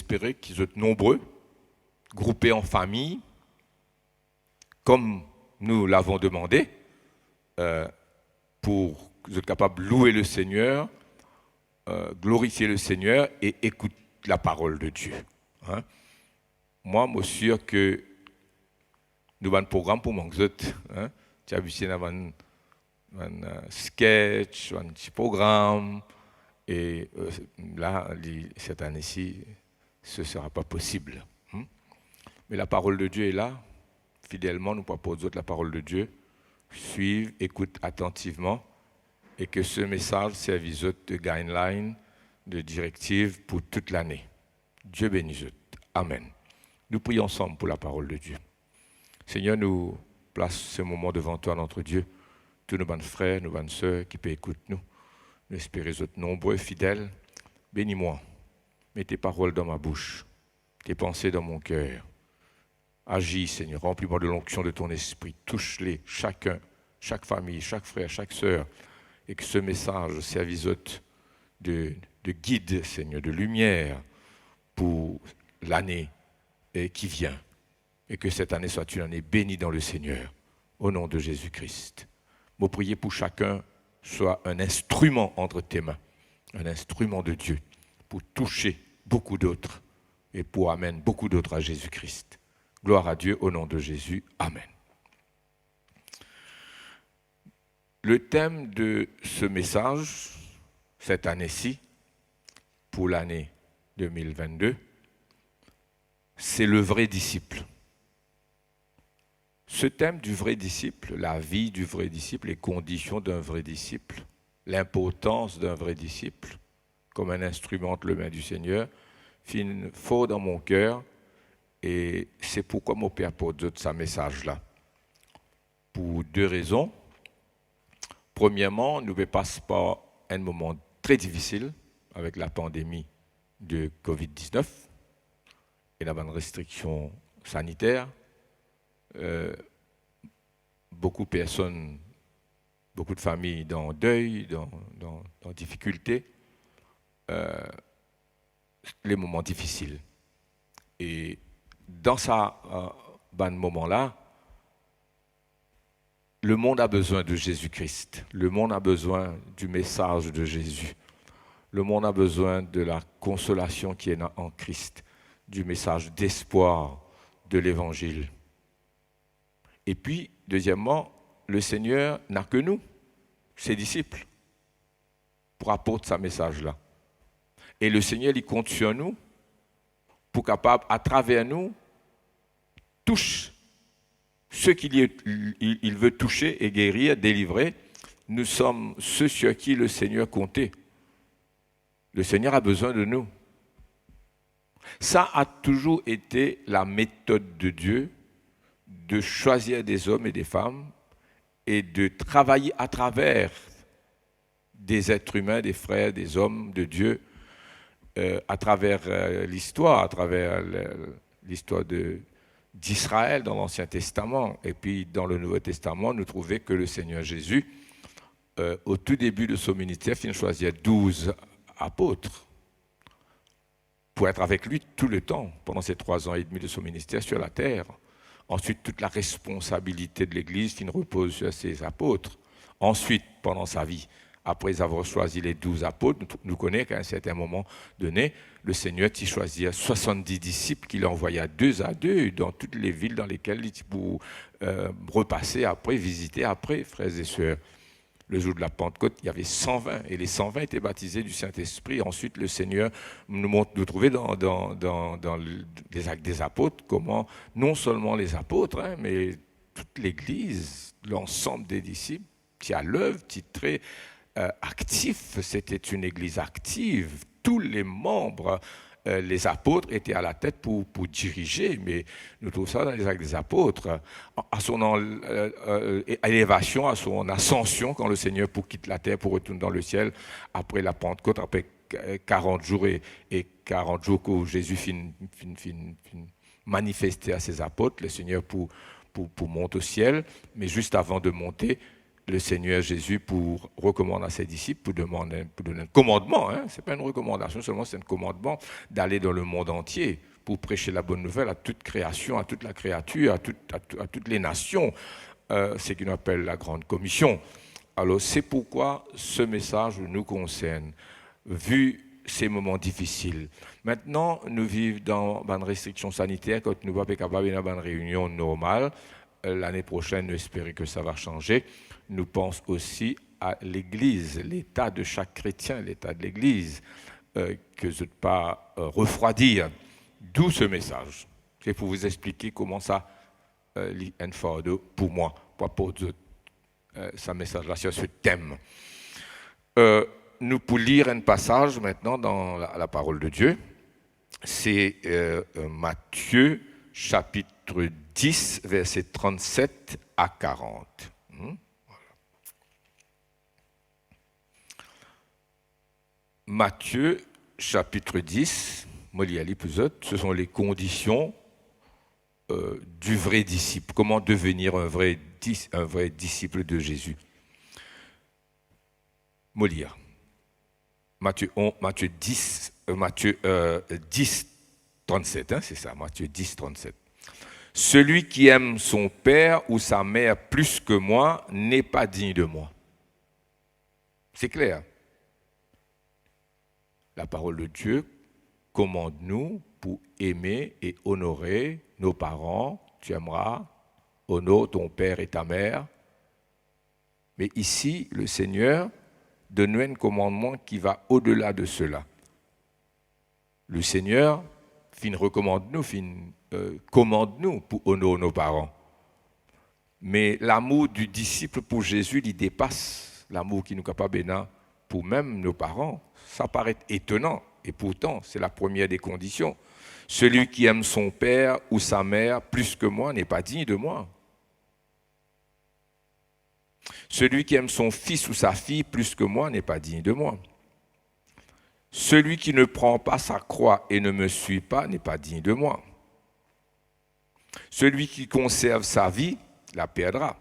espérer qu'ils soient nombreux, groupés en famille, comme nous l'avons demandé, pour que vous êtes capables de louer le Seigneur, glorifier le Seigneur et écouter la parole de Dieu. Hein? Moi, je suis sûr que nous avons un programme pour moi. Hein? Tu as vu, il y a un sketch, un petit programme. Et là, cette année-ci, ce ne sera pas possible. Hein? Mais la parole de Dieu est là. Fidèlement, nous proposons aux autres la parole de Dieu. Suivez, écoutez attentivement. Et que ce message serve de guideline, de directive pour toute l'année. Dieu bénisse. Amen. Nous prions ensemble pour la parole de Dieu. Seigneur, nous plaçons ce moment devant toi, notre Dieu. Tous nos bonnes frères, nos bonnes sœurs qui peuvent écouter nous. Nous espérons être nombreux, fidèles. Bénis-moi. Mets tes paroles dans ma bouche. Tes pensées dans mon cœur. Agis, Seigneur. Remplis-moi de l'onction de ton esprit. Touche-les, chacun, chaque famille, chaque frère, chaque sœur. Et que ce message servise de guide, Seigneur, de lumière pour l'année qui vient. Et que cette année soit une année bénie dans le Seigneur. Au nom de Jésus-Christ. Moi, prier pour chacun soit un instrument entre tes mains. Un instrument de Dieu pour toucher beaucoup d'autres et pour amener beaucoup d'autres à Jésus-Christ. Gloire à Dieu au nom de Jésus. Amen. Le thème de ce message, cette année-ci, pour l'année 2022, c'est le vrai disciple. Ce thème du vrai disciple, la vie du vrai disciple, les conditions d'un vrai disciple, l'importance d'un vrai disciple, comme un instrument entre les mains du Seigneur, finit fort dans mon cœur et c'est pourquoi mon Père porte ce message-là. Pour deux raisons. Premièrement, nous passons par un moment très difficile avec la pandémie de Covid-19 et la bonne restriction sanitaire. Beaucoup de personnes, beaucoup de familles dans deuil, dans difficulté, les moments difficiles. Et dans ce moment-là, le monde a besoin de Jésus-Christ. Le monde a besoin du message de Jésus. Le monde a besoin de la consolation qui est en Christ, du message d'espoir de l'Évangile. Et puis, deuxièmement, le Seigneur n'a que nous, ses disciples, pour apporter ce message-là. Et le Seigneur, il compte sur nous pour capable, à travers nous, toucher ceux qu'il veut toucher et guérir, délivrer. Nous sommes ceux sur qui le Seigneur comptait. Le Seigneur a besoin de nous. Ça a toujours été la méthode de Dieu de choisir des hommes et des femmes et de travailler à travers des êtres humains, des frères, des hommes de Dieu, à travers l'histoire, à travers l'histoire d'Israël dans l'Ancien Testament. Et puis dans le Nouveau Testament, nous trouvons que le Seigneur Jésus, au tout début de son ministère, il choisit 12 apôtres pour être avec lui tout le temps, pendant ces 3 ans et demi de son ministère sur la terre. Ensuite, toute la responsabilité de l'Église qui repose sur ses apôtres. Ensuite, pendant sa vie, après avoir choisi les 12 apôtres, nous connaissons qu'à un certain moment donné, le Seigneur a choisi 70 disciples qu'il envoya 2 à 2 dans toutes les villes dans lesquelles il pour repasser après, visiter après, frères et sœurs. Le jour de la Pentecôte, il y avait 120 et les 120 étaient baptisés du Saint-Esprit. Ensuite, le Seigneur nous trouvait dans les actes des apôtres comment non seulement les apôtres, mais toute l'Église, l'ensemble des disciples, qui à l'œuvre, qui est très actif. C'était une Église active. Tous les membres, les apôtres étaient à la tête pour diriger, mais nous trouvons ça dans les actes des apôtres. À son élévation, à son ascension, quand le Seigneur quitte la terre pour retourner dans le ciel, après la Pentecôte, après 40 jours et 40 jours que Jésus finit manifester à ses apôtres, le Seigneur pour monter au ciel, mais juste avant de monter, le Seigneur Jésus pour recommander à ses disciples, pour donner un commandement, ce n'est pas une recommandation seulement, c'est un commandement d'aller dans le monde entier pour prêcher la bonne nouvelle à toute création, à toute la créature, à toutes les nations. C'est ce qu'on appelle la Grande Commission. Alors c'est pourquoi ce message nous concerne, vu ces moments difficiles. Maintenant, nous vivons dans une restriction sanitaire, quand nous ne sommes pas capables d'avoir une réunion normale. L'année prochaine, nous espérons que ça va changer. Nous pensons aussi à l'Église, l'état de chaque chrétien, l'état de l'Église, que je ne veux pas refroidir. D'où ce message. C'est pour vous expliquer comment ça est fort pour moi, pas pour d'autres. Ce message-là sur ce thème. Nous pour lire un passage maintenant dans la parole de Dieu. C'est Matthieu chapitre 10, versets 37 à 40. Voilà. Matthieu chapitre 10, ce sont les conditions du vrai disciple. Comment devenir un vrai disciple de Jésus. Molière. Matthieu 10, 37, c'est ça, Matthieu 10, 37. Celui qui aime son père ou sa mère plus que moi n'est pas digne de moi. C'est clair. La parole de Dieu commande-nous pour aimer et honorer nos parents. Tu aimeras, honore ton père et ta mère. Mais ici, le Seigneur donne un commandement qui va au-delà de cela. Le Seigneur commande-nous pour honorer nos parents. Mais l'amour du disciple pour Jésus, il dépasse l'amour qui nous est capable pour même nos parents. Ça paraît étonnant, et pourtant, c'est la première des conditions. Celui qui aime son père ou sa mère plus que moi n'est pas digne de moi. Celui qui aime son fils ou sa fille plus que moi n'est pas digne de moi. Celui qui ne prend pas sa croix et ne me suit pas n'est pas digne de moi. Celui qui conserve sa vie la perdra.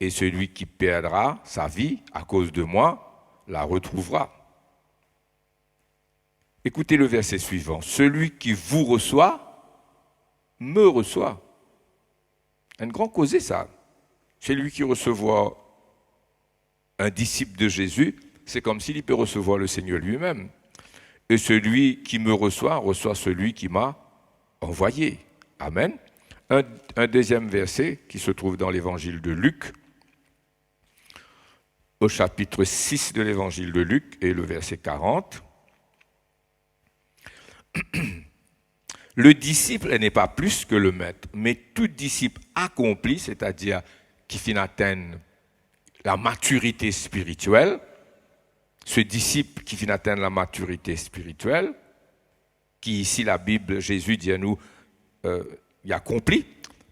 Et celui qui perdra sa vie à cause de moi la retrouvera. Écoutez le verset suivant. Celui qui vous reçoit, me reçoit. Un grand causé ça. Celui qui recevra un disciple de Jésus, c'est comme s'il peut recevoir le Seigneur lui-même. Et celui qui me reçoit celui qui m'a envoyé. Amen. Un deuxième verset qui se trouve dans l'évangile de Luc, au chapitre 6 de l'évangile de Luc et le verset 40. Le disciple n'est pas plus que le maître, mais tout disciple accompli, c'est-à-dire qui finit atteindre la maturité spirituelle, ce disciple qui finit atteindre la maturité spirituelle, qui ici la Bible, Jésus dit à nous, il accomplit,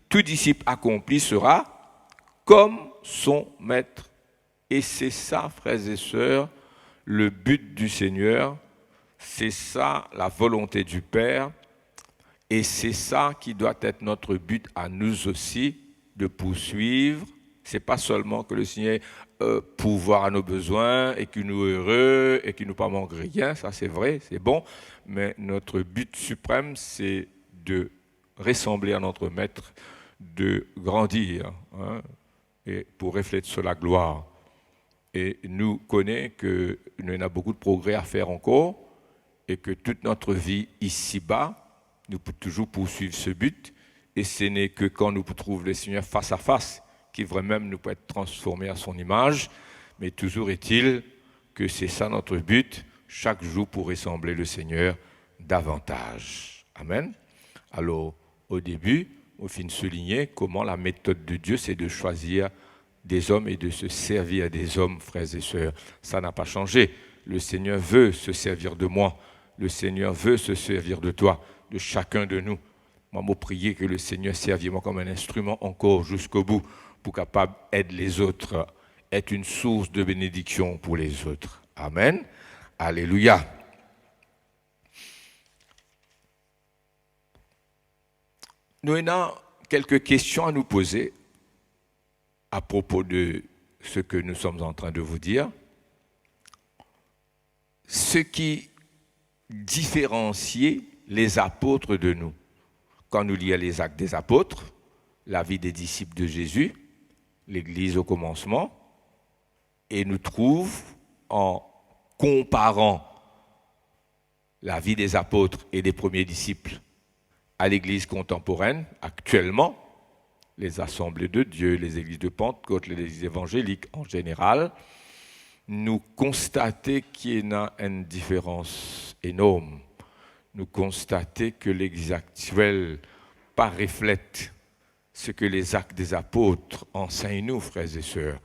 tout disciple accompli sera comme son maître. Et c'est ça, frères et sœurs, le but du Seigneur, c'est ça la volonté du Père, et c'est ça qui doit être notre but à nous aussi, de poursuivre. Ce n'est pas seulement que le Seigneur pourvoire à nos besoins et qu'il nous est heureux et qu'il ne nous pas manque rien, ça c'est vrai, c'est bon, mais notre but suprême, c'est de ressembler à notre Maître, de grandir, et pour refléter sur la gloire. Et nous connaissons qu'il y a beaucoup de progrès à faire encore et que toute notre vie ici-bas, nous pouvons toujours poursuivre ce but. Et ce n'est que quand nous trouvons le Seigneur face à face qui vraiment nous peut être transformés à son image. Mais toujours est-il que c'est ça notre but, chaque jour pour ressembler le Seigneur davantage. Amen. Alors, au début, on finit de souligner comment la méthode de Dieu, c'est de choisir des hommes et de se servir des hommes, frères et sœurs. Ça n'a pas changé. Le Seigneur veut se servir de moi. Le Seigneur veut se servir de toi, de chacun de nous. Moi, je prie que le Seigneur serve moi comme un instrument encore jusqu'au bout pour capable d'aider les autres, être une source de bénédiction pour les autres. Amen. Alléluia. Nous avons quelques questions à nous poser à propos de ce que nous sommes en train de vous dire. Ce qui différenciait les apôtres de nous. Quand nous lisons les Actes des apôtres, la vie des disciples de Jésus, l'Église au commencement, et nous trouvons, en comparant la vie des apôtres et des premiers disciples à l'Église contemporaine, actuellement, les assemblées de Dieu, les églises de Pentecôte, les églises évangéliques en général, nous constatons qu'il y a une différence énorme. Nous constatons que l'Église actuelle pas reflète ce que les Actes des apôtres enseignent nous, frères et sœurs.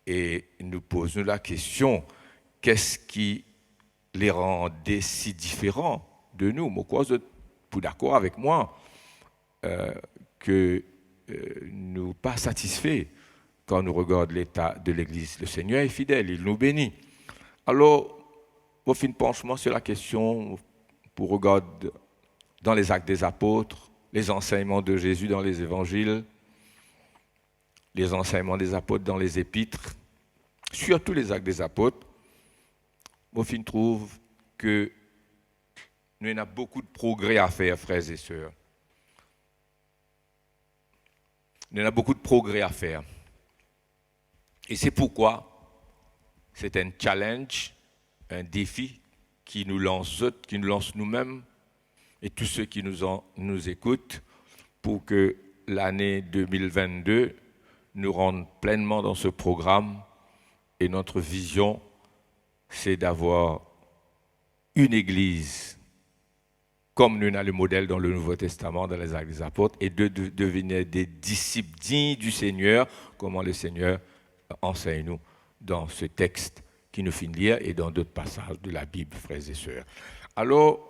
Et nous posons la question, qu'est-ce qui les rendait si différents de nous? Pourquoi vous êtes d'accord avec moi que nous pas satisfaits quand nous regardons l'état de l'Église? Le Seigneur est fidèle, il nous bénit. Alors, au fin de penchement sur la question, pour regarder dans les Actes des apôtres, les enseignements de Jésus dans les évangiles, les enseignements des apôtres dans les épîtres, surtout les Actes des apôtres, au fin trouve que nous avons beaucoup de progrès à faire, frères et sœurs. Nous avons beaucoup de progrès à faire. Et c'est pourquoi c'est un challenge, un défi qui nous lance nous-mêmes et tous ceux qui nous écoutent pour que l'année 2022 nous rende pleinement dans ce programme. Et notre vision, c'est d'avoir une église comme nous avons le modèle dans le Nouveau Testament, dans les Actes des Apôtres, et de devenir des disciples dignes du Seigneur, comment le Seigneur enseigne nous dans ce texte qui nous finit de lire et dans d'autres passages de la Bible, frères et sœurs. Alors,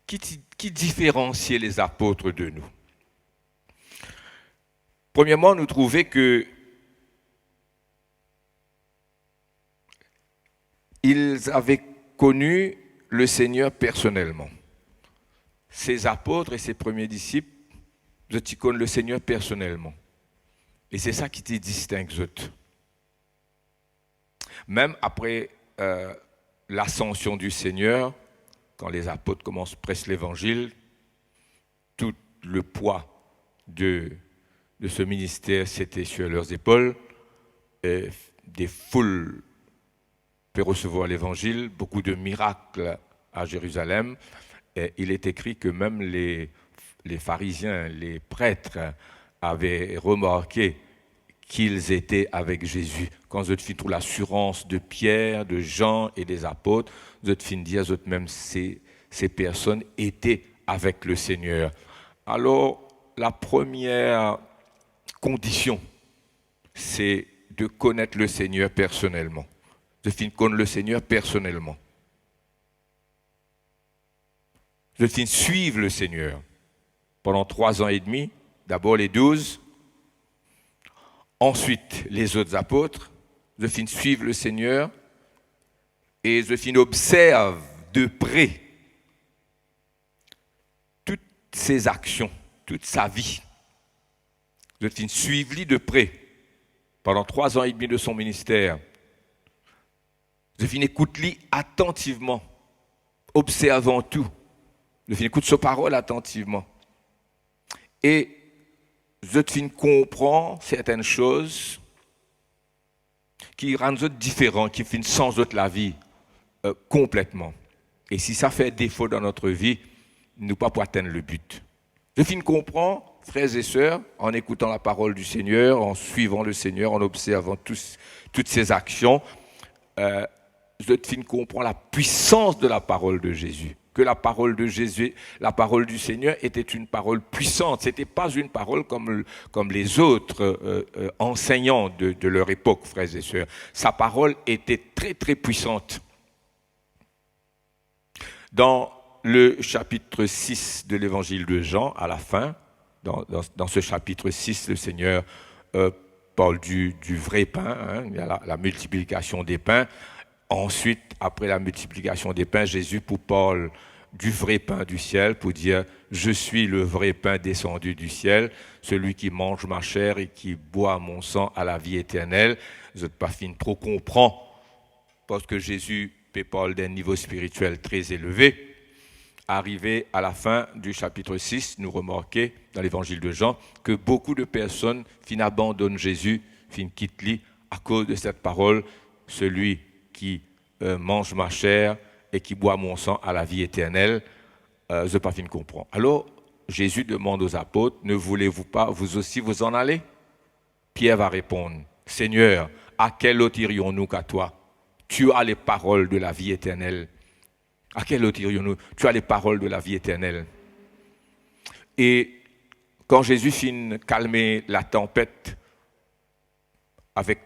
qui différenciait les apôtres de nous? Premièrement, nous trouvons que ils avaient connu le Seigneur personnellement. Ces apôtres et ces premiers disciples, ils connaissent le Seigneur personnellement. Et c'est ça qui te distingue, eux. Même après l'ascension du Seigneur, quand les apôtres commencent à prêcher l'évangile, tout le poids de ce ministère, c'était sur leurs épaules. Et des foules peuvent recevoir l'évangile, beaucoup de miracles à Jérusalem. Et il est écrit que même les pharisiens, les prêtres, avaient remarqué qu'ils étaient avec Jésus. Quand vous avez toute l'assurance de Pierre, de Jean et des apôtres, vous avez dire même ces personnes étaient avec le Seigneur. Alors, la première condition, c'est de connaître le Seigneur personnellement. De connaître le Seigneur personnellement. De suivre le Seigneur pendant 3 ans et demi, d'abord les 12, ensuite les autres apôtres, de suivre le Seigneur et de observe de près toutes ses actions, toute sa vie. De suivre de près pendant 3 ans et demi de son ministère. De écouter attentivement, observant tout. De écouter sa parole attentivement. Et je comprends certaines choses qui rendent différents, qui changent la vie complètement. Et si ça fait défaut dans notre vie, nous ne pouvons pas atteindre le but. Je comprends, frères et sœurs, en écoutant la parole du Seigneur, en suivant le Seigneur, en observant toutes ses actions, je comprends la puissance de la parole de Jésus. Que la parole de Jésus, la parole du Seigneur était une parole puissante. Ce n'était pas une parole comme les autres enseignants de leur époque, frères et sœurs. Sa parole était très, très puissante. Dans le chapitre 6 de l'évangile de Jean, à la fin, dans ce chapitre 6, le Seigneur parle du vrai pain, il y a la multiplication des pains. Ensuite, après la multiplication des pains, Jésus, pour Paul, du vrai pain du ciel pour dire « Je suis le vrai pain descendu du ciel, celui qui mange ma chair et qui boit mon sang à la vie éternelle. » Vous n'êtes pas fin trop comprendre parce que Jésus parle d'un niveau spirituel très élevé. Arrivé à la fin du chapitre 6, nous remarquons dans l'évangile de Jean que beaucoup de personnes abandonnent Jésus, quittent lui à cause de cette parole, celui qui mange ma chair et qui boit mon sang à la vie éternelle. Je n'ai pas fini de comprendre. Alors, Jésus demande aux apôtres, ne voulez-vous pas vous aussi vous en aller? Pierre va répondre, Seigneur, à quel autre irions-nous qu'à toi? Tu as les paroles de la vie éternelle. À quel autre irions-nous? Tu as les paroles de la vie éternelle. Et quand Jésus finit calmer la tempête avec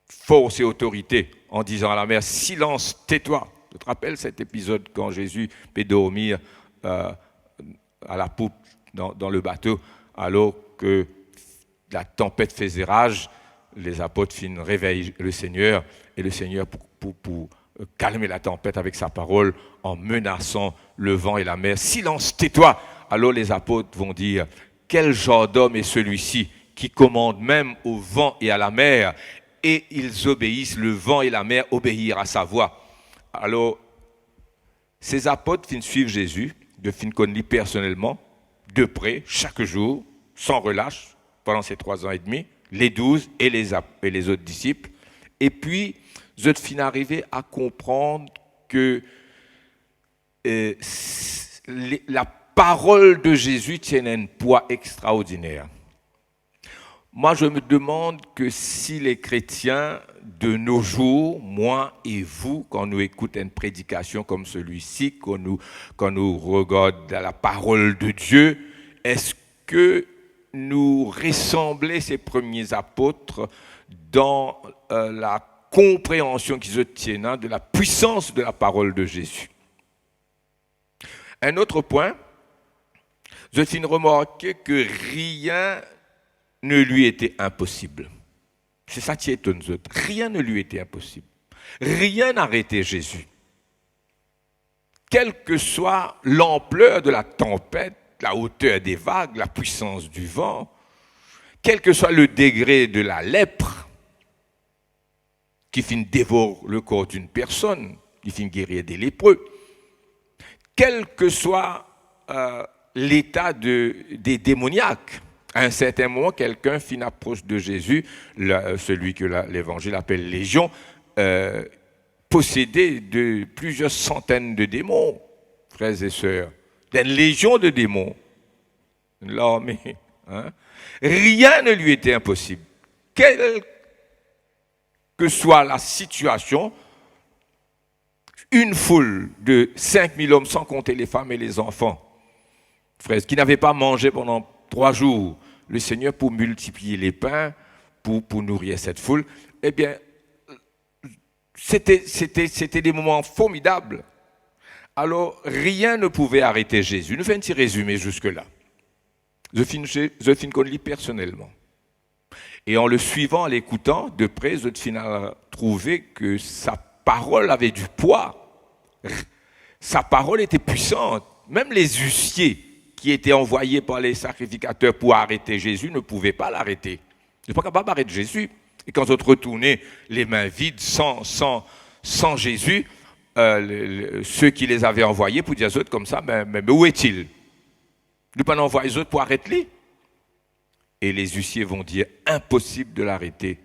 force et autorité en disant à la mer, silence, tais-toi. Tu te rappelles cet épisode quand Jésus peut dormir à la poupe dans le bateau alors que la tempête faisait rage, les apôtres réveillent le Seigneur et le Seigneur pour calmer la tempête avec sa parole en menaçant le vent et la mer. Silence, tais-toi. Alors les apôtres vont dire, quel genre d'homme est celui-ci qui commande même au vent et à la mer et ils obéissent, le vent et la mer obéirent à sa voix. Alors, ces apôtres suivent Jésus, de connaître personnellement, de près, chaque jour, sans relâche, pendant ces 3 ans et demi, les 12 et les autres disciples. Et puis, je suis arrivé à comprendre que la parole de Jésus tient un poids extraordinaire. Moi, je me demande que si les chrétiens de nos jours, moi et vous, quand nous écoutons une prédication comme celui-ci, quand nous regardons la parole de Dieu, est-ce que nous ressemblons ces premiers apôtres dans la compréhension qu'ils tiennent de la puissance de la parole de Jésus? Un autre point, je suis remarqué que rien ne lui était impossible. C'est ça qui étonne nous autres. Rien ne lui était impossible. Rien n'arrêtait Jésus. Quelle que soit l'ampleur de la tempête, la hauteur des vagues, la puissance du vent, quel que soit le degré de la lèpre qui dévore le corps d'une personne, qui guérir des lépreux, quel que soit l'état des démoniaques. À un certain moment, quelqu'un approche de Jésus, celui que l'Évangile appelle Légion, possédé de plusieurs centaines de démons, frères et sœurs, d'une légion de démons, l'armée. Hein? Rien ne lui était impossible. Quelle que soit la situation, une foule de 5000 hommes, sans compter les femmes et les enfants, frères, qui n'avaient pas mangé pendant 3 jours, le Seigneur, pour multiplier les pains, pour nourrir cette foule, eh bien, c'était des moments formidables. Alors, rien ne pouvait arrêter Jésus. Nous faisons un petit résumé jusque-là. Je finis qu'on lit personnellement. Et en le suivant, en l'écoutant de près, je finis à trouver que sa parole avait du poids. Sa parole était puissante. Même les huissiers qui étaient envoyés par les sacrificateurs pour arrêter Jésus ne pouvaient pas l'arrêter. Ils n'étaient pas capables d'arrêter Jésus. Et quand ils retournaient les mains vides, sans Jésus, ceux qui les avaient envoyés pour dire aux autres comme ça, mais où est-il? Nous pas envoyer les autres pour arrêter. Et les huissiers vont dire, impossible de l'arrêter.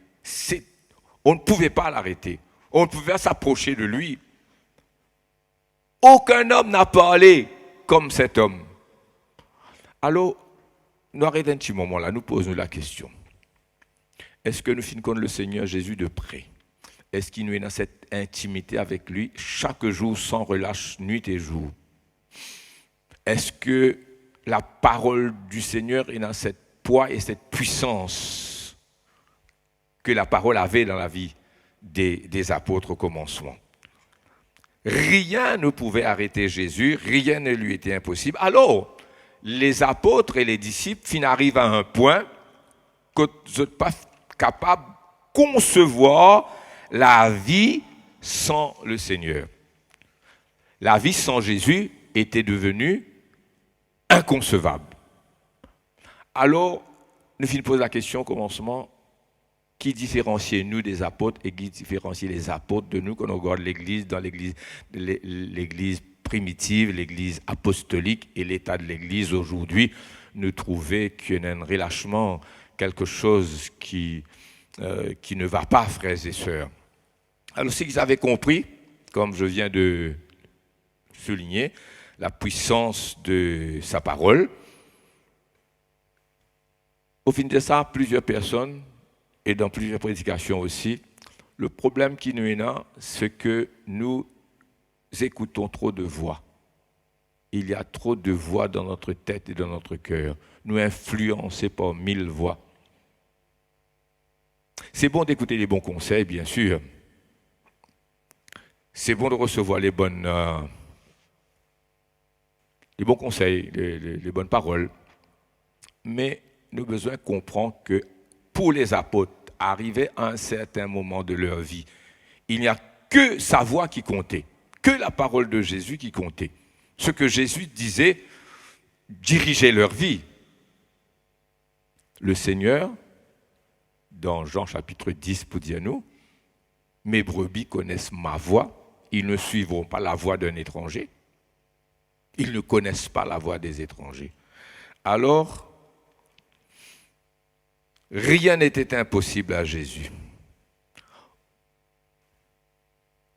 On ne pouvait pas l'arrêter. On ne pouvait pas s'approcher de lui. Aucun homme n'a parlé comme cet homme. Alors, nous arrêtons un petit moment là, nous posons la question. Est-ce que nous finissons le Seigneur Jésus de près? Est-ce qu'il nous est dans cette intimité avec lui chaque jour sans relâche, nuit et jour? Est-ce que la parole du Seigneur est dans cette poids et cette puissance que la parole avait dans la vie des apôtres au commencement? Rien ne pouvait arrêter Jésus, rien ne lui était impossible. Alors, les apôtres et les disciples arrivent à un point que vous n'êtes pas capables de concevoir la vie sans le Seigneur. La vie sans Jésus était devenue inconcevable. Alors, nous finissons poser la question au commencement, qui différencie nous des apôtres et qui différencie les apôtres de nous quand on regarde l'Église, dans l'Église primitive, l'Église apostolique et l'état de l'Église aujourd'hui, nous trouvons qu'il y a un relâchement, quelque chose qui ne va pas, frères et sœurs. Alors, si vous avez compris, comme je viens de souligner, la puissance de sa parole, au fin de ça, plusieurs personnes, et dans plusieurs prédications aussi, le problème qui nous est là, c'est que nous écoutons trop de voix. Il y a trop de voix dans notre tête et dans notre cœur. Nous influencés par 1000 voix. C'est bon d'écouter les bons conseils, bien sûr. C'est bon de recevoir les bons conseils, les bonnes paroles. Mais nous avons besoin de comprendre que pour les apôtres, arrivés à un certain moment de leur vie, il n'y a que sa voix qui comptait, que la parole de Jésus qui comptait. Ce que Jésus disait dirigeait leur vie. Le Seigneur, dans Jean chapitre 10, pour dire nous, mes brebis connaissent ma voix, ils ne suivront pas la voix d'un étranger. Ils ne connaissent pas la voix des étrangers. Alors, rien n'était impossible à Jésus.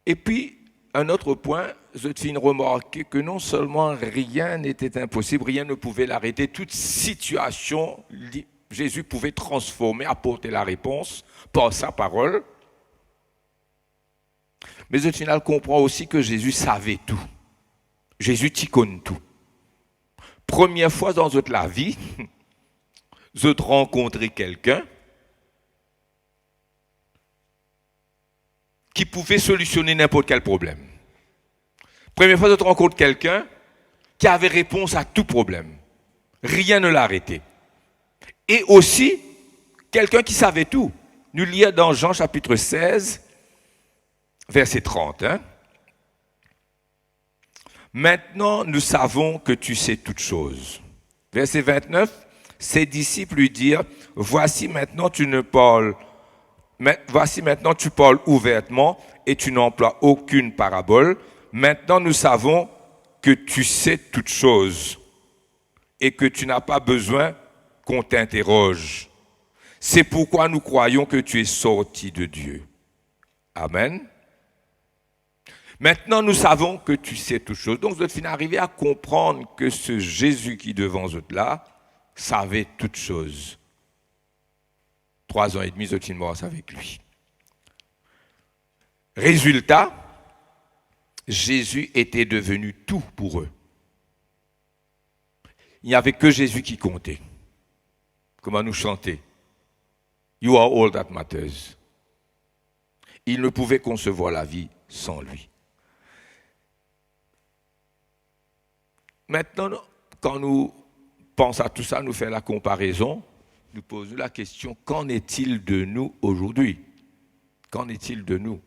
Et puis, un autre point, je tiens à remarquer que non seulement rien n'était impossible, rien ne pouvait l'arrêter, toute situation, Jésus pouvait transformer, apporter la réponse par sa parole. Mais au final, comprend aussi que Jésus savait tout. Jésus t'y connaît tout. Première fois dans toute la vie, je rencontrais quelqu'un qui pouvait solutionner n'importe quel problème. Première fois, je rencontre quelqu'un qui avait réponse à tout problème. Rien ne l'a arrêté. Et aussi, quelqu'un qui savait tout. Nous lisons dans Jean chapitre 16, verset 30. Maintenant, nous savons que tu sais toutes choses. Verset 29, ses disciples lui dirent, voici maintenant tu parles ouvertement et tu n'emploies aucune parabole. Maintenant, nous savons que tu sais toutes choses et que tu n'as pas besoin qu'on t'interroge. C'est pourquoi nous croyons que tu es sorti de Dieu. Amen. Maintenant, nous savons que tu sais toutes choses. Donc, vous êtes arrivé à comprendre que ce Jésus qui est devant vous là savait toutes choses. 3 ans et demi, vous êtes morts avec lui. Résultat, Jésus était devenu tout pour eux. Il n'y avait que Jésus qui comptait. Comment nous chanter? You are all that matters. Ils ne pouvaient concevoir la vie sans lui. Maintenant, quand nous pensons à tout ça, nous faisons la comparaison, nous posons la question, qu'en est-il de nous aujourd'hui? Qu'en est-il de nous?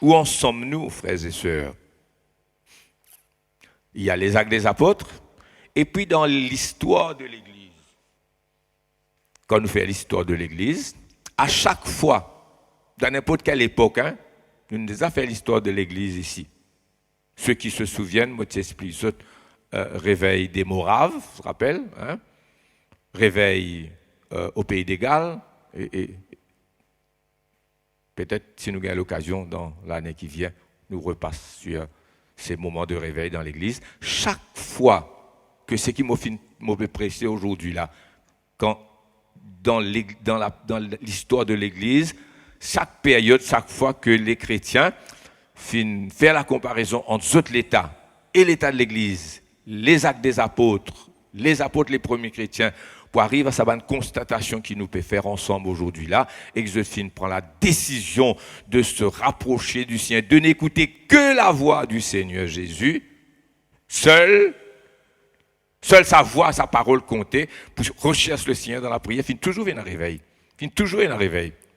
Où en sommes-nous, frères et sœurs? Il y a les actes des apôtres, et puis dans l'histoire de l'Église. Quand nous faisons l'histoire de l'Église, à chaque fois, dans n'importe quelle époque, nous nous avons fait l'histoire de l'Église ici. Ceux qui se souviennent, moi t'explique, réveil des Moraves, je vous rappelle, réveil au Pays des Galles, et peut-être si nous avons l'occasion dans l'année qui vient, nous repassons sur ces moments de réveil dans l'Église. Chaque fois que ce qui m'a prêché aujourd'hui là, quand dans l'histoire de l'Église, chaque période, chaque fois que les chrétiens font la comparaison entre l'État et l'État de l'Église, les actes des apôtres, les premiers chrétiens, pour arriver à sa bonne constatation qui nous peut faire ensemble aujourd'hui là, et que Joséphine prend la décision de se rapprocher du Seigneur, de n'écouter que la voix du Seigneur Jésus, seule sa voix, sa parole comptait, pour rechercher le Seigneur dans la prière, fin toujours un réveil,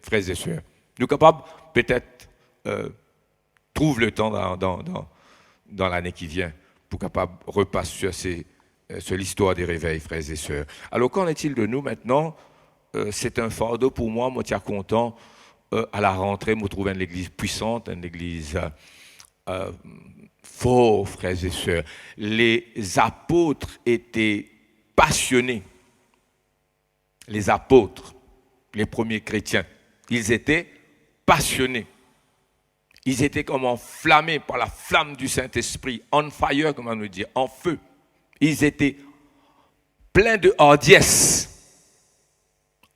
frères et sœurs. Nous sommes capables, peut-être, trouve le temps dans l'année qui vient pour capable repasser sur l'histoire des réveils, frères et sœurs. Alors, qu'en est-il de nous maintenant? C'est un fardeau pour moi, moi, tiens content. À la rentrée, me trouver une église puissante, une église forte, frères et sœurs. Les apôtres étaient passionnés. Les apôtres, les premiers chrétiens, ils étaient passionnés. Ils étaient comme enflammés par la flamme du Saint-Esprit, on fire, comme on nous dit, en feu. Ils étaient pleins de hardiesse,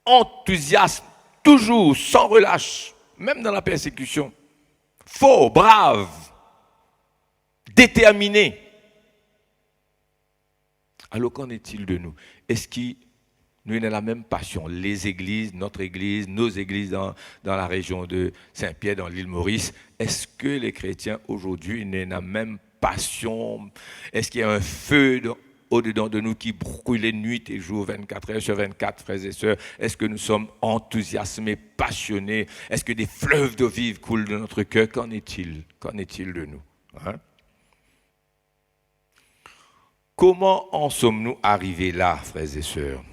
enthousiasme, toujours, sans relâche, même dans la persécution. Fort, brave, déterminé. Alors qu'en est-il de nous? Est-ce que nous avons la même passion? Les églises, notre église, nos églises dans la région de Saint-Pierre, dans l'île Maurice, est-ce que les chrétiens aujourd'hui ont la même passion? Est-ce qu'il y a un feu au-dedans de nous qui brûle nuit et jour, 24 heures sur 24, frères et sœurs? Est-ce que nous sommes enthousiasmés, passionnés? Est-ce que des fleuves d'eau vive coulent de notre cœur? Qu'en est-il? Qu'en est-il de nous? Comment en sommes-nous arrivés là, frères et sœurs?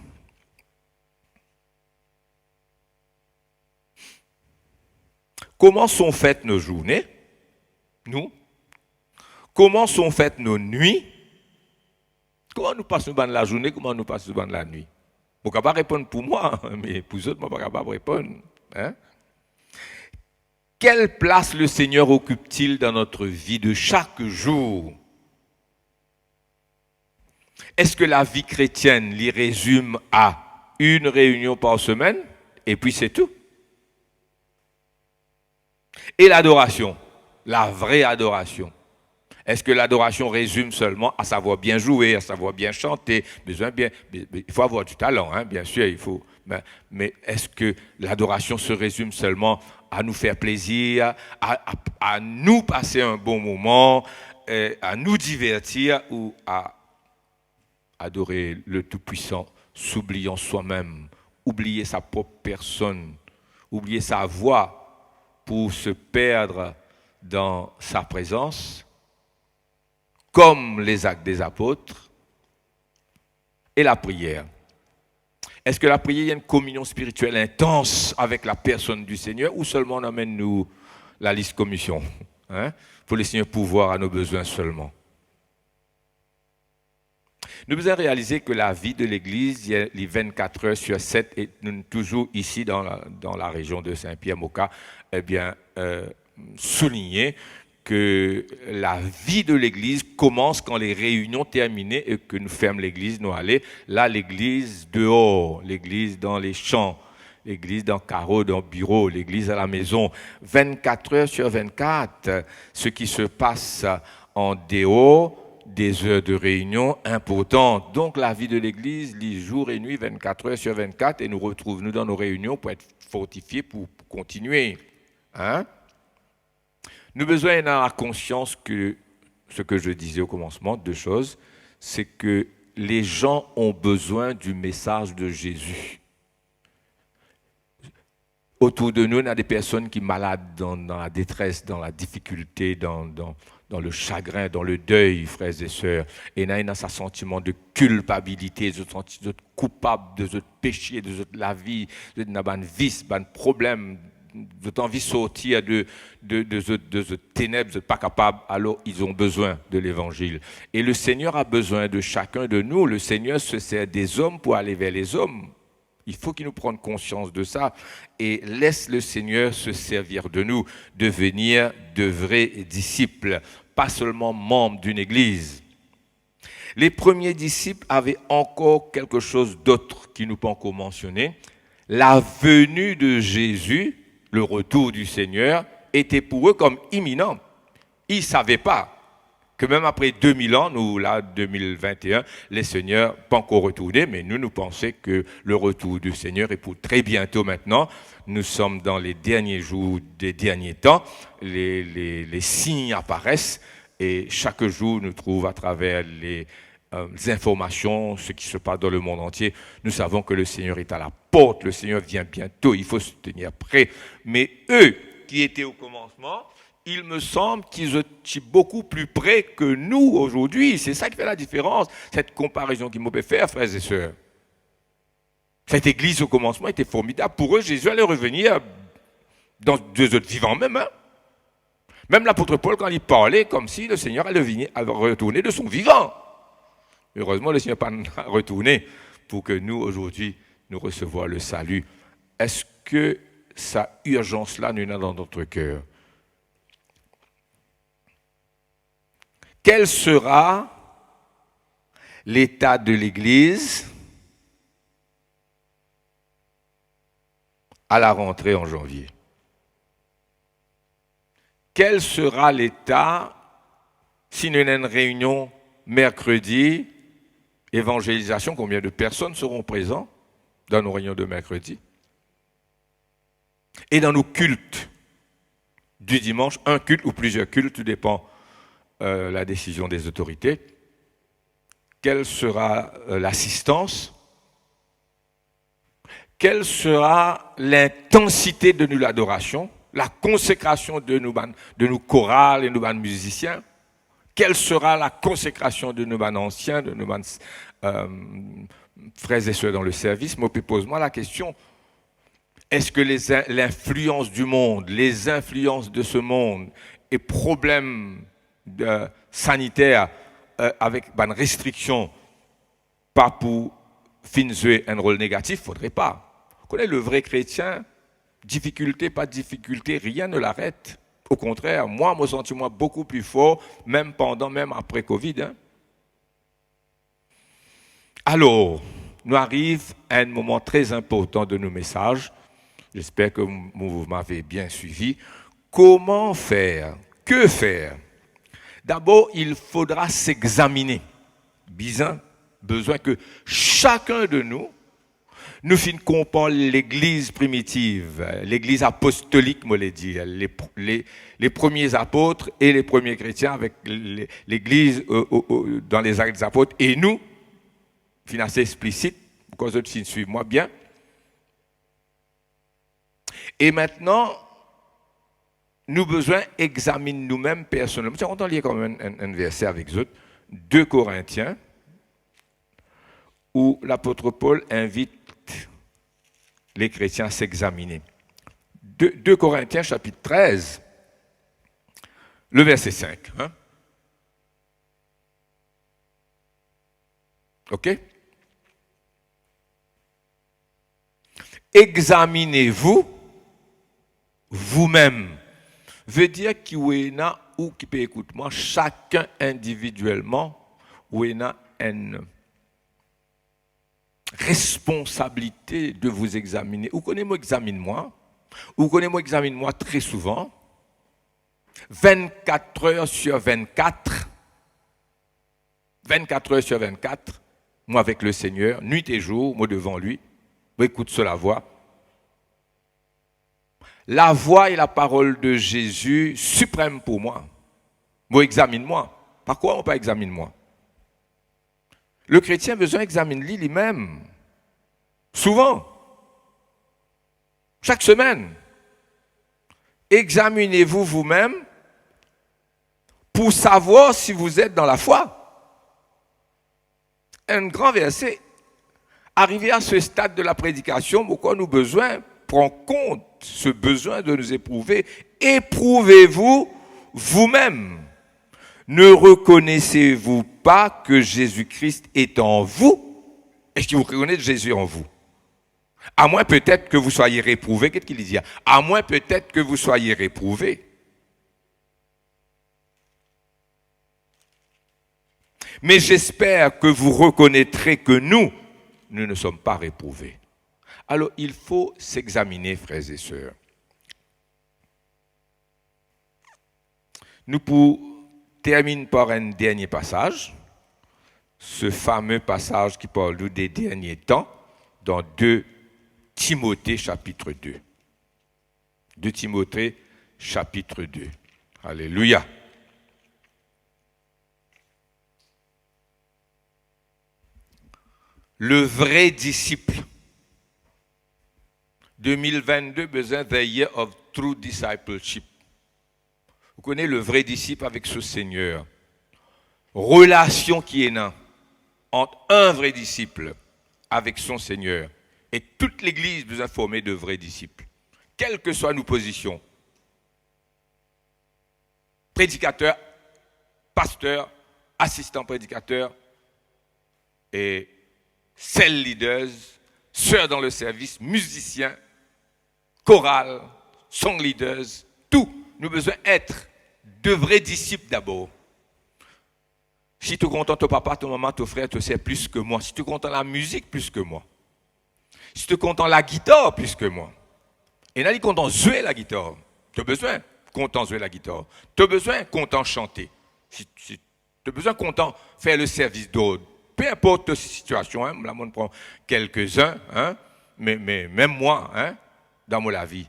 Comment sont faites nos journées? Nous? Comment sont faites nos nuits? Comment nous passons la journée? Comment nous passons la nuit? Vous ne pouvez pas répondre pour moi, mais pour les autres, je ne peux pas répondre. Quelle place le Seigneur occupe-t-il dans notre vie de chaque jour? Est-ce que la vie chrétienne l'y résume à une réunion par semaine et puis c'est tout? Et l'adoration, la vraie adoration. Est-ce que l'adoration résume seulement à savoir bien jouer, à savoir bien chanter? Il faut avoir du talent, bien sûr, il faut. Mais est-ce que l'adoration se résume seulement à nous faire plaisir, à nous passer un bon moment, à nous divertir ou à adorer le Tout-Puissant, s'oubliant soi-même, oublier sa propre personne, oublier sa voix pour se perdre dans sa présence, comme les actes des apôtres, et la prière. Est-ce que la prière, il y a une communion spirituelle intense avec la personne du Seigneur ou seulement on amène nous la liste commission pour le Seigneur pouvoir à nos besoins seulement? Nous devons réaliser que la vie de l'Église, il y a les 24 heures sur 7, et nous toujours ici dans la région de Saint-Pierre-Moka, souligner que la vie de l'Église commence quand les réunions terminées et que nous fermons l'Église, nous allons là, l'Église dehors, l'Église dans les champs, l'Église dans le carreau, dans le bureau, l'Église à la maison, 24 heures sur 24, ce qui se passe en dehors des heures de réunion importantes. Donc la vie de l'Église, les jours et nuits, 24 heures sur 24, et nous retrouvons dans nos réunions pour être fortifiés, pour continuer. Nous avons besoin d'avoir la conscience que, ce que je disais au commencement, deux choses, c'est que les gens ont besoin du message de Jésus. Autour de nous, on a des personnes qui sont malades dans la détresse, dans la difficulté, dans le chagrin, dans le deuil, frères et sœurs. Et là, il y a ce sentiment de culpabilité, de coupable de ce péché, de la vie, de ce vice, de problème, de envie de sortir de ce ténèbres, vous n'êtes pas capable, alors ils ont besoin de l'évangile. Et le Seigneur a besoin de chacun de nous. Le Seigneur se sert des hommes pour aller vers les hommes. Il faut qu'il nous prenne conscience de ça et laisse le Seigneur se servir de nous, devenir de vrais disciples, pas seulement membres d'une église. Les premiers disciples avaient encore quelque chose d'autre qui nous peut encore mentionner. La venue de Jésus, le retour du Seigneur, était pour eux comme imminent. Ils ne savaient pas que même après 2000 ans, nous, là, 2021, les Seigneurs pas encore retournés, mais nous pensons que le retour du Seigneur est pour très bientôt maintenant. Nous sommes dans les derniers jours des derniers temps. Les signes apparaissent et chaque jour, nous trouvons à travers les informations, ce qui se passe dans le monde entier, nous savons que le Seigneur est à la porte, le Seigneur vient bientôt, il faut se tenir prêt. Mais eux qui étaient au commencement, il me semble qu'ils sont beaucoup plus près que nous aujourd'hui. C'est ça qui fait la différence, cette comparaison qu'ils m'ont fait faire, frères et sœurs. Cette église au commencement était formidable. Pour eux, Jésus allait revenir dans 2 autres vivants même. Hein. Même l'apôtre Paul, quand il parlait, comme si le Seigneur allait retourner de son vivant. Heureusement, le Seigneur n'est pas retourné pour que nous, aujourd'hui, nous recevions le salut. Est-ce que cette urgence-là nous est dans notre cœur? Quel sera l'état de l'Église à la rentrée en janvier? Quel sera l'état si nous avons une réunion mercredi, évangélisation, combien de personnes seront présentes dans nos réunions de mercredi? Et dans nos cultes du dimanche, un culte ou plusieurs cultes, tout dépend la décision des autorités. Quelle sera l'assistance? Quelle sera l'intensité de notre adoration? La consécration de nos chorales et de nos musiciens? Quelle sera la consécration de nos anciens, de nos frères et sœurs dans le service? Moi, pose-moi la question. Est-ce que l'influence du monde, les influences de ce monde et problèmes sanitaires avec une restriction, pas pour jouer un rôle négatif, il ne faudrait pas. Vous connaissez le vrai chrétien, difficulté, pas de difficulté, rien ne l'arrête. Au contraire, moi, me sens beaucoup plus fort, même pendant, même après Covid. Hein. Alors, nous arrivons à un moment très important de nos messages. J'espère que vous m'avez bien suivi. Comment faire? Que faire? D'abord, il faudra s'examiner. Besoin que chacun de nous finisse comprendre l'Église primitive, l'Église apostolique, moi l'ai dit, les premiers apôtres et les premiers chrétiens avec l'Église dans les actes des apôtres, et nous, finalement assez explicite, pour que vous suivez moi bien. Et maintenant, nous besoin examiner nous-mêmes personnellement. On va lire quand même un verset avec eux, 2 Corinthiens, où l'apôtre Paul invite les chrétiens à s'examiner. 2 Corinthiens, chapitre 13, le verset 5. Hein? OK? Examinez-vous vous-même. Veut dire qu'il y a ou qui peut écouter moi, chacun individuellement, où il y a une responsabilité de vous examiner. Vous connaissez moi examine-moi. Vous connaissez moi examine-moi très souvent. 24 heures sur 24. 24 heures sur 24. Moi avec le Seigneur, nuit et jour, moi devant lui. Moi écoute sur la voix. La voix et la parole de Jésus suprême pour moi. Moi examine-moi. Par quoi on peut examine-moi? Le chrétien a besoin d'examiner lui-même. Souvent. Chaque semaine. Examinez-vous vous-même pour savoir si vous êtes dans la foi. Un grand verset. Arrivé à ce stade de la prédication, pourquoi nous besoin prendre compte ce besoin de nous éprouver. Éprouvez-vous vous-même. Ne reconnaissez-vous pas que Jésus-Christ est en vous? Est-ce que vous reconnaissez Jésus en vous? À moins peut-être que vous soyez réprouvé. Qu'est-ce qu'il dit? À moins peut-être que vous soyez réprouvé. Mais j'espère que vous reconnaîtrez que nous ne sommes pas réprouvés. Alors, il faut s'examiner, frères et sœurs. Nous terminons par un dernier passage, ce fameux passage qui parle des derniers temps, dans 2 Timothée chapitre 2. 2 Timothée chapitre 2. Alléluia. Le vrai disciple. 2022 besoin the year of true discipleship. Vous connaissez le vrai disciple avec ce Seigneur. Relation qui est là entre un vrai disciple avec son Seigneur. Et toute l'Église nous a formé de vrais disciples. Quelles que soient nos positions. Prédicateur, pasteur, assistant prédicateur et cell leaders, sœurs dans le service, musiciens, chorales, song leaders, tout. Nous avons besoin d'être de vrais disciples d'abord. Si tu es content ton papa, ton maman, ton frère, tu sais plus que moi. Si tu es content la musique, plus que moi. Si tu es content la guitare, plus que moi. Et là, il est content de jouer la guitare. Tu as besoin content de jouer la guitare. Tu as besoin content de chanter. Si tu as besoin content de faire le service d'autres. Peu importe ta situation, hein, là, on prend quelques-uns, hein, mais même moi, hein, dans mon vie.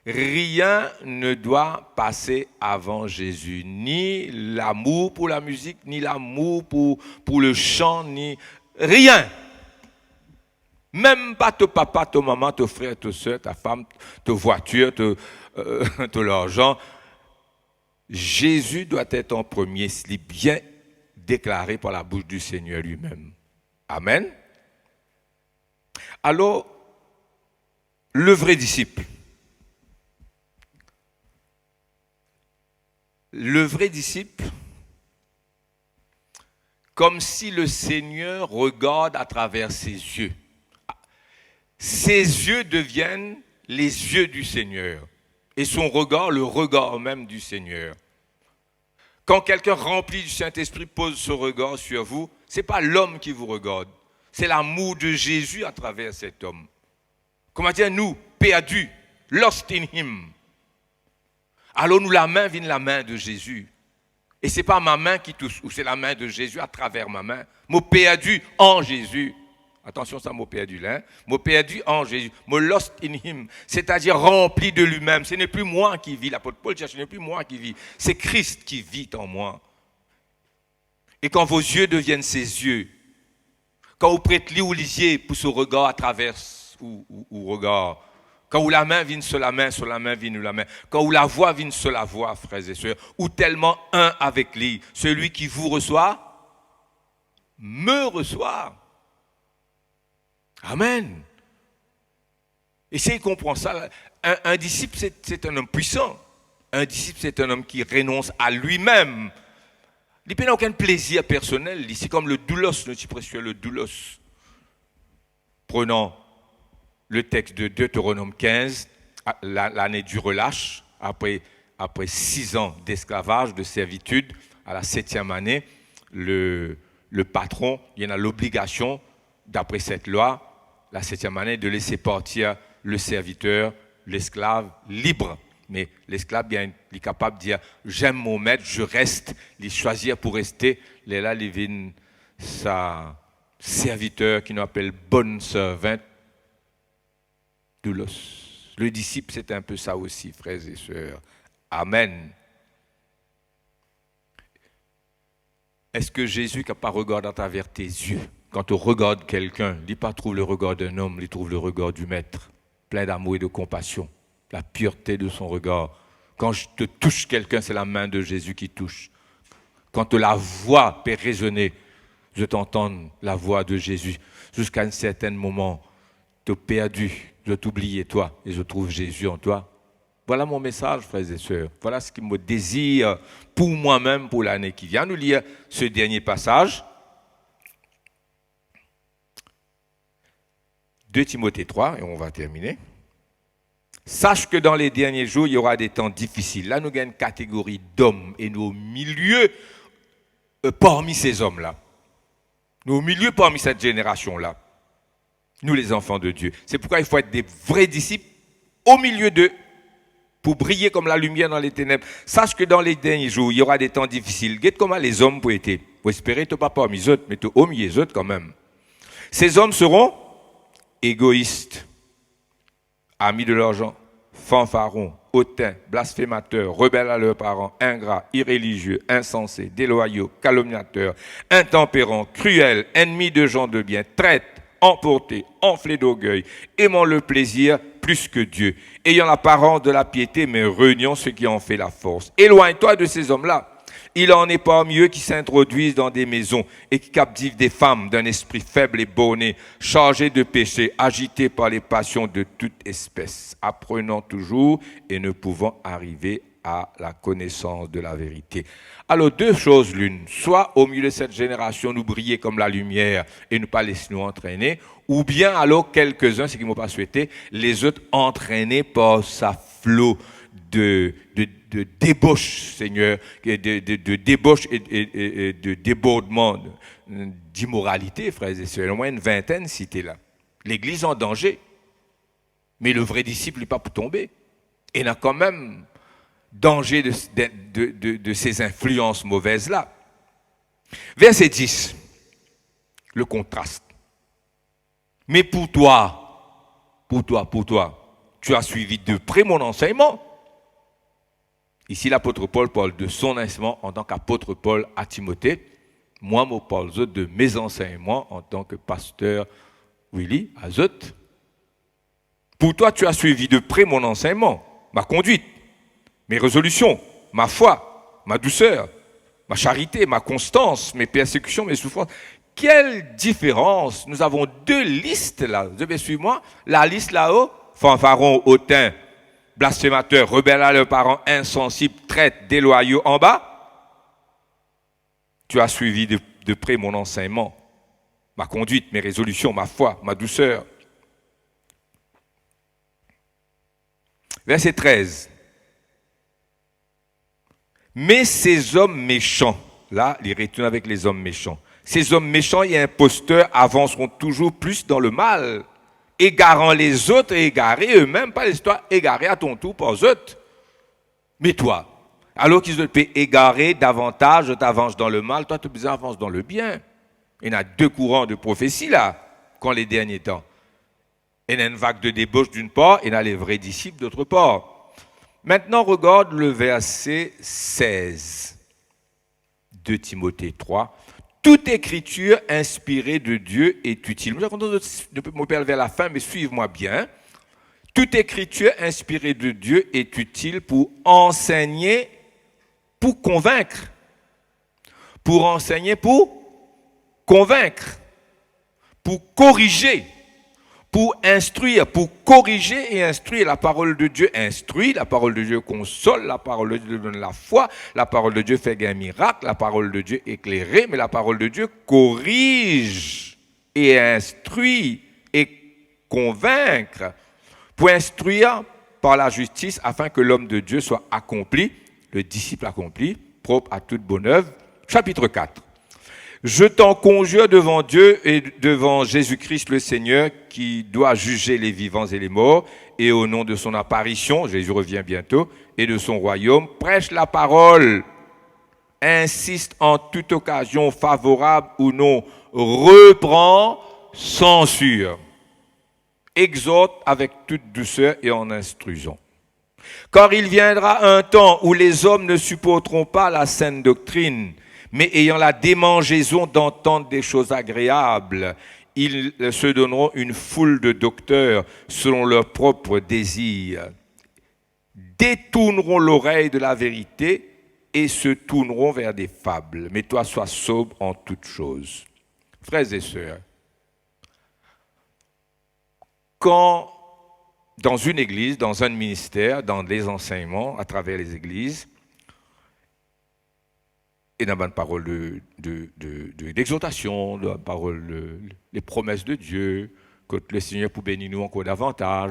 Rien ne doit passer avant Jésus. Ni l'amour pour la musique, ni l'amour pour le chant, ni rien. Même pas ton papa, ton maman, ton frère, ton soeur, ta femme, ta voiture, ton l'argent. Jésus doit être en premier, s'il bien déclaré par la bouche du Seigneur lui-même. Amen. Alors, le vrai disciple. Le vrai disciple, comme si le Seigneur regarde à travers ses yeux. Ses yeux deviennent les yeux du Seigneur. Et son regard, le regard même du Seigneur. Quand quelqu'un rempli du Saint-Esprit pose ce regard sur vous, ce n'est pas l'homme qui vous regarde. C'est l'amour de Jésus à travers cet homme. Comment dire, nous, perdus, lost in him. Alors nous, la main vient la main de Jésus. Et ce n'est pas ma main qui touche, ou c'est la main de Jésus à travers ma main. Mot perdu en Jésus. Attention, ça mot perdu là. Hein? Mot perdu en Jésus. Mot lost in him. C'est-à-dire rempli de lui-même. Ce n'est plus moi qui vis. L'apôtre Paul dit, ce n'est plus moi qui vis. C'est Christ qui vit en moi. Et quand vos yeux deviennent ses yeux, quand vous prêtez ou lisiez pour ce regard à travers ou regard, quand vous la main vient sur la main vient la main. Quand vous la voix vient sur la voix, frères et sœurs, ou tellement un avec lui. Celui qui vous reçoit, me reçoit. Amen. Et si il comprend ça, un disciple, c'est un homme puissant. Un disciple, c'est un homme qui renonce à lui-même. Il n'a aucun plaisir personnel. C'est comme le doulos, notre précieux, le doulos. Prenons le texte de Deutéronome 15, l'année du relâche, après 6 ans d'esclavage, de servitude, à la 7e année, le patron, il y en a l'obligation, d'après cette loi, la 7e année, de laisser partir le serviteur, l'esclave, libre. Mais l'esclave, il est capable de dire, j'aime mon maître, je reste, il choisir pour rester. Là, il vient sa serviteur qui nous appelle bonne servante, doulos. Le disciple, c'est un peu ça aussi, frères et sœurs. Amen. Est-ce que Jésus n'a pas regardé à travers tes yeux? Quand on regarde quelqu'un, il ne trouve pas le regard d'un homme, il trouve le regard du Maître, plein d'amour et de compassion, la pureté de son regard. Quand je te touche quelqu'un, c'est la main de Jésus qui touche. Quand la voix peut résonner, je t'entends la voix de Jésus. Jusqu'à un certain moment, tu es perdu, je t'oublie toi, et je trouve Jésus en toi. Voilà mon message, frères et sœurs. Voilà ce qui me désire pour moi-même pour l'année qui vient. Nous lire ce dernier passage. 2 Timothée 3, et on va terminer. Sache que dans les derniers jours, il y aura des temps difficiles. Là, nous avons une catégorie d'hommes et nous au milieu parmi ces hommes-là. Nous au milieu parmi cette génération-là. Nous, les enfants de Dieu. C'est pourquoi il faut être des vrais disciples au milieu d'eux pour briller comme la lumière dans les ténèbres. Sache que dans les derniers jours, il y aura des temps difficiles. Regarde comment les hommes peuvent être. Vous espérez, tu n'es pas parmi les autres, mais tu es au milieu des autres quand même. Ces hommes seront égoïstes, amis de l'argent, fanfarons, hautains, blasphémateurs, rebelles à leurs parents, ingrats, irréligieux, insensés, déloyaux, calomniateurs, intempérants, cruels, ennemis de gens de bien, traîtres, emportés, enflés d'orgueil, aimant le plaisir plus que Dieu, ayant l'apparence de la piété, mais reniant ce qui en fait la force. Éloigne-toi de ces hommes-là. Il en est parmi eux qui s'introduisent dans des maisons et qui captivent des femmes d'un esprit faible et borné, chargés de péché, agités par les passions de toute espèce, apprenant toujours et ne pouvant arriver à la connaissance de la vérité. Alors, deux choses l'une, soit au milieu de cette génération, nous briller comme la lumière et ne pas laisser nous entraîner, ou bien alors quelques-uns, ce qu'ils ne m'ont pas souhaité, les autres entraînés par sa flot de débauche, Seigneur, de débauche et de débordement, d'immoralité, frères et sœurs. Au moins une vingtaine cités là. L'Église en danger, mais le vrai disciple n'est pas pour tomber. Et il a quand même danger de ces influences mauvaises-là. Verset 10, le contraste. Mais pour toi, tu as suivi de près mon enseignement. Ici, l'apôtre Paul parle de son enseignement en tant qu'apôtre Paul à Timothée. Moi, je parle de mes enseignements en tant que pasteur Willy à Zot. Pour toi, tu as suivi de près mon enseignement, ma conduite, mes résolutions, ma foi, ma douceur, ma charité, ma constance, mes persécutions, mes souffrances. Quelle différence! Nous avons deux listes là. Vous devez suivre moi. La liste là-haut, fanfaron, hautain, blasphémateurs, rebelles à leurs parents, insensibles, traîtres, déloyaux en bas. Tu as suivi de près mon enseignement, ma conduite, mes résolutions, ma foi, ma douceur. Verset 13. Mais ces hommes méchants, là, il retourne avec les hommes méchants. Ces hommes méchants et imposteurs avanceront toujours plus dans le mal, égarant les autres et égarés eux-mêmes, pas l'histoire égarée à ton tour par eux autres. Mais toi, alors qu'ils te peuvent égarer davantage, t'avances dans le mal, toi tu avances dans le bien. Il y a deux courants de prophétie là, qu'en les derniers temps. Il y a une vague de débauche d'une part, et il y a les vrais disciples d'autre part. Maintenant, regarde le verset 16 de Timothée 3. Toute écriture inspirée de Dieu est utile. Je ne peux pas vers la fin, mais suivez-moi bien. Toute écriture inspirée de Dieu est utile pour enseigner, pour convaincre. Pour enseigner, pour convaincre. Pour corriger. Pour instruire, pour corriger et instruire. La parole de Dieu instruit, la parole de Dieu console, la parole de Dieu donne la foi, la parole de Dieu fait un miracle, la parole de Dieu éclairée, mais la parole de Dieu corrige et instruit et convaincre. Pour instruire par la justice afin que l'homme de Dieu soit accompli, le disciple accompli, propre à toute bonne œuvre. Chapitre 4. Je t'en conjure devant Dieu et devant Jésus-Christ le Seigneur qui doit juger les vivants et les morts et au nom de son apparition, Jésus revient bientôt, et de son royaume, prêche la parole, insiste en toute occasion favorable ou non, reprend, censure, exhorte avec toute douceur et en instruisant. Car il viendra un temps où les hommes ne supporteront pas la saine doctrine, mais ayant la démangeaison d'entendre des choses agréables, ils se donneront une foule de docteurs selon leurs propres désirs, détourneront l'oreille de la vérité et se tourneront vers des fables. Mais toi, sois sobre en toutes choses. Frères et sœurs, quand dans une église, dans un ministère, dans les enseignements, à travers les églises, et dans une parole d'exhortation, dans la parole, les promesses de Dieu, que le Seigneur pour bénir nous encore davantage.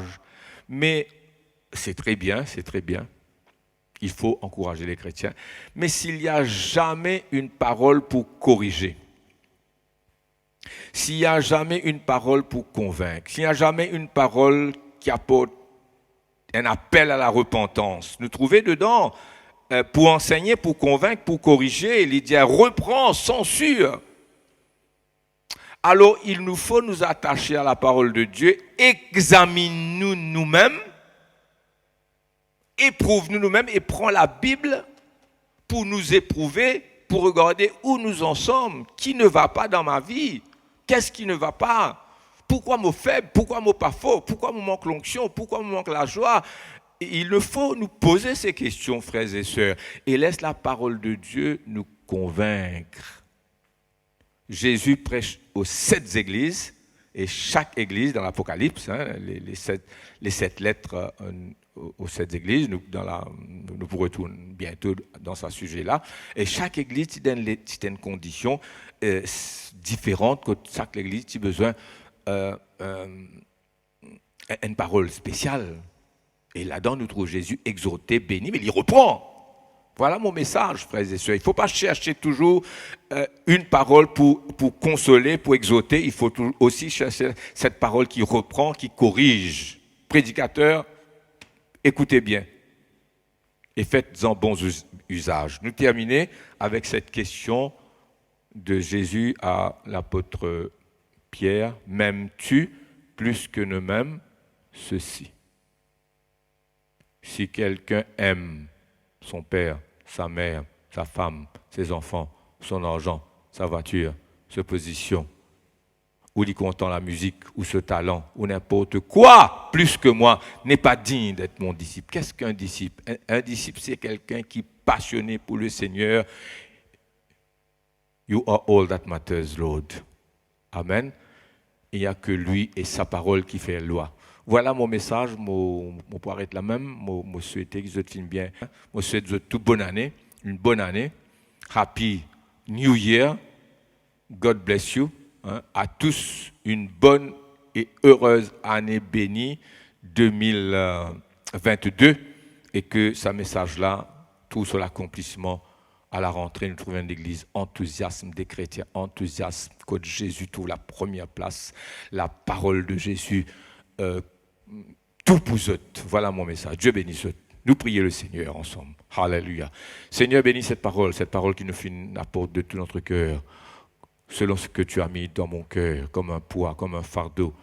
Mais c'est très bien, c'est très bien. Il faut encourager les chrétiens. Mais s'il n'y a jamais une parole pour corriger, s'il n'y a jamais une parole pour convaincre, s'il n'y a jamais une parole qui apporte un appel à la repentance, nous trouvons dedans pour enseigner, pour convaincre, pour corriger, il dit reprends, censure. Alors il nous faut nous attacher à la parole de Dieu, examine-nous nous-mêmes, éprouve-nous nous-mêmes et prends la Bible pour nous éprouver, pour regarder où nous en sommes, qui ne va pas dans ma vie, qu'est-ce qui ne va pas, Pourquoi me faible? Pourquoi me pas fort? Pourquoi me manque l'onction? Pourquoi me manque la joie? Il faut nous poser ces questions, frères et sœurs, et laisse la parole de Dieu nous convaincre. Jésus prêche aux 7 églises, et chaque église dans l'Apocalypse, les 7 lettres aux 7 églises, nous vous retournons bientôt dans ce sujet-là, et chaque église a une condition différente, que chaque église a besoin une parole spéciale. Et là-dedans, nous trouvons Jésus exhorté, béni, mais il reprend. Voilà mon message, frères et sœurs. Il ne faut pas chercher toujours une parole pour consoler, pour exhorter. Il faut aussi chercher cette parole qui reprend, qui corrige. Prédicateur, écoutez bien et faites-en bon usage. Nous terminons avec cette question de Jésus à l'apôtre Pierre. M'aimes-tu plus que ne m'aime ceci? Si quelqu'un aime son père, sa mère, sa femme, ses enfants, son argent, sa voiture, sa position, ou il content la musique, ou ce talent, ou n'importe quoi, plus que moi, n'est pas digne d'être mon disciple. Qu'est-ce qu'un disciple? Un disciple, c'est quelqu'un qui est passionné pour le Seigneur. You are all that matters, Lord. Amen. Il n'y a que lui et sa parole qui fait loi. Voilà mon message, mon pour être la même, je souhaite que vous filment bien. Je souhaite toute bonne année, une bonne année. Happy New Year. God bless you. À tous une bonne et heureuse année bénie 2022 et que ce message-là trouve sur l'accomplissement à la rentrée. Nous trouvons une église enthousiasme, des chrétiens enthousiasme, que Jésus trouve la première place, la parole de Jésus. Tout pour eux. Voilà mon message. Dieu bénisse eux. Nous prions le Seigneur ensemble. Alléluia. Seigneur, bénis cette parole qui nous fait une apporte de tout notre cœur, selon ce que tu as mis dans mon cœur, comme un poids, comme un fardeau,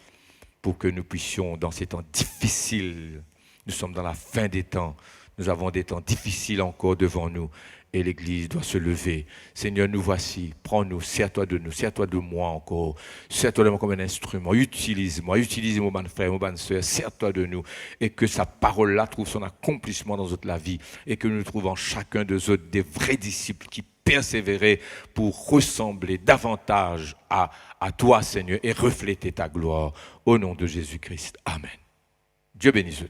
pour que nous puissions, dans ces temps difficiles, nous sommes dans la fin des temps, nous avons des temps difficiles encore devant nous, et l'Église doit se lever. Seigneur, nous voici, prends-nous, sers-toi de nous, sers-toi de moi encore, sers-toi de moi comme un instrument, utilise-moi, utilise mon bon frère, mon bonne soeur, sers-toi de nous, et que sa parole-là trouve son accomplissement dans notre vie, et que nous trouvons chacun de eux des vrais disciples qui persévérer pour ressembler davantage à toi, Seigneur, et refléter ta gloire. Au nom de Jésus-Christ. Amen. Dieu bénisse.